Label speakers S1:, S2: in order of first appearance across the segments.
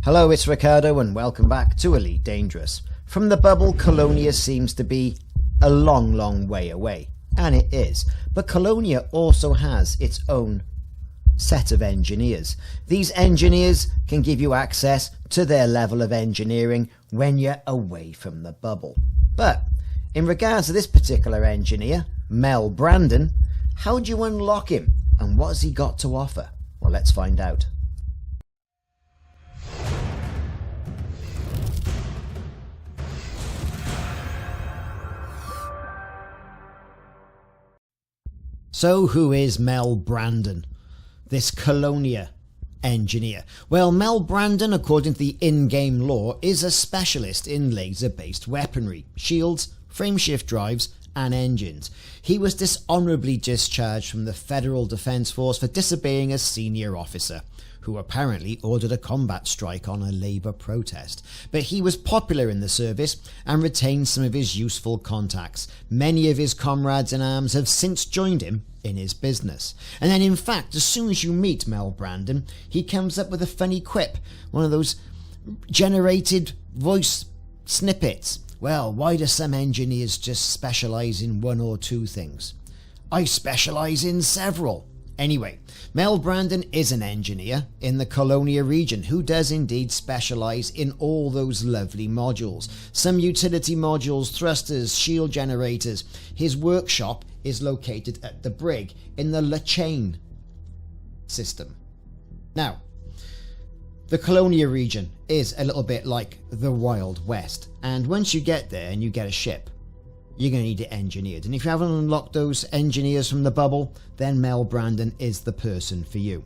S1: Hello, it's Ricardo and welcome back to Elite Dangerous. From the bubble, Colonia seems to be a long way away, and it is, but Colonia also has its own set of engineers. These engineers can give you access to their level of engineering when you're away from the bubble. But in regards to this particular engineer, Mel Brandon, how do you unlock him and what has he got to offer? Well, let's find out. So who is Mel Brandon, this Colonia engineer? Well, Mel Brandon, according to the in-game lore, is a specialist in laser-based weaponry, shields, frameshift drives and engines. He was dishonourably discharged from the Federal Defence Force for disobeying a senior officer, who apparently ordered a combat strike on a Labour protest. But he was popular in the service and retained some of his useful contacts. Many of his comrades in arms have since joined him in his business. And then in fact, as soon as you meet Mel Brandon, he comes up with a funny quip, one of those generated voice snippets. Well, why do some engineers just specialise in one or two things? I specialise in several. Anyway, Mel Brandon is an engineer in the Colonia region who does indeed specialise in all those lovely modules. Some utility modules, thrusters, shield generators. His workshop is located at the Brig in the Luchtaine system. Now, the Colonia region is a little bit like the Wild West, and once you get there and you get a ship, you're going to need it engineered. And if you haven't unlocked those engineers from the bubble, then Mel Brandon is the person for you.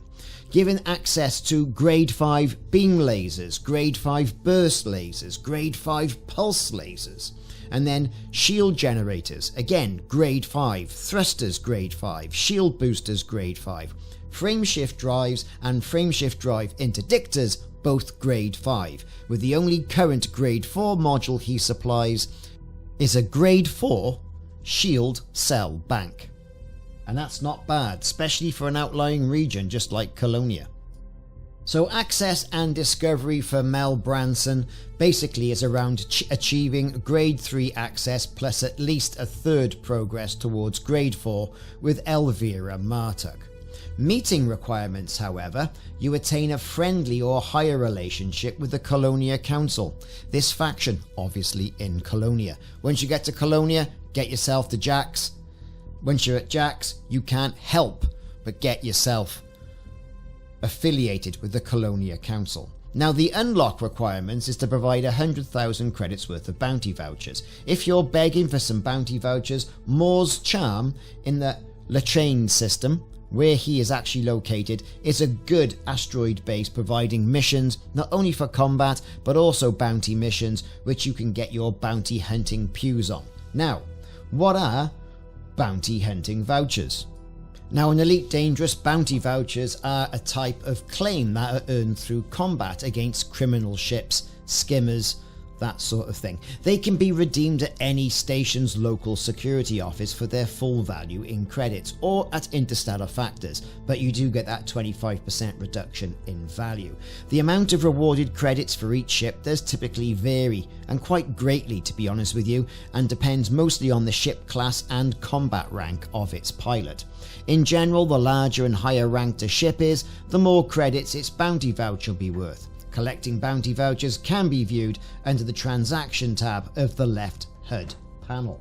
S1: Given access to grade 5 beam lasers, grade 5 burst lasers, grade 5 pulse lasers, and then shield generators, again grade 5, thrusters grade 5, shield boosters grade 5, frameshift drives and frameshift drive interdictors both grade 5, with the only current grade 4 module he supplies is a grade 4 shield cell bank. And that's not bad, especially for an outlying region just like Colonia. So access and discovery for Mel Brandon basically is around achieving grade 3 access plus at least a third progress towards grade 4 with Elvira Martuk. Meeting requirements, however, you attain a friendly or higher relationship with the Colonia Council, this faction obviously in Colonia. Once you get to Colonia, get yourself to Jax. Once you're at Jax, you can't help but get yourself affiliated with the Colonia Council. Now, the unlock requirements is to provide 100,000 credits worth of bounty vouchers. If you're begging for some bounty vouchers, Moore's Charm in the Luchtaine system, where he is actually located, is a good asteroid base providing missions not only for combat but also bounty missions which you can get your bounty hunting pews on. Now, what are bounty hunting vouchers? Now, in Elite Dangerous, bounty vouchers are a type of claim that are earned through combat against criminal ships, skimmers, that sort of thing. They can be redeemed at any station's local security office for their full value in credits or at interstellar factors, but you do get that 25% reduction in value. The amount of rewarded credits for each ship does typically vary, and quite greatly to be honest with you, and depends mostly on the ship class and combat rank of its pilot. In general, the larger and higher ranked a ship is, the more credits its bounty voucher will be worth. Collecting bounty vouchers can be viewed under the transaction tab of the left HUD panel.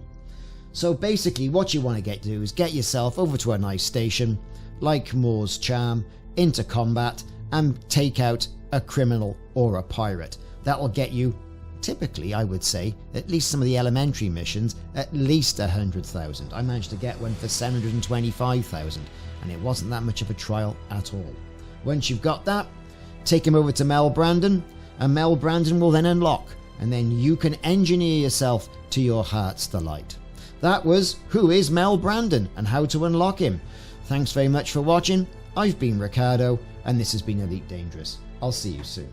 S1: So basically what you want to do is get yourself over to a nice station like Moore's Charm, into combat and take out a criminal or a pirate. That will get you, typically I would say, at least some of the elementary missions, at least 100,000. I managed to get one for 725,000 and it wasn't that much of a trial at all. Once you've got that, take him over to Mel Brandon, and Mel Brandon will then unlock, and then you can engineer yourself to your heart's delight. That was Who is Mel Brandon and how to unlock him. Thanks very much for watching. I've been Ricardo, and this has been Elite Dangerous. I'll see you soon.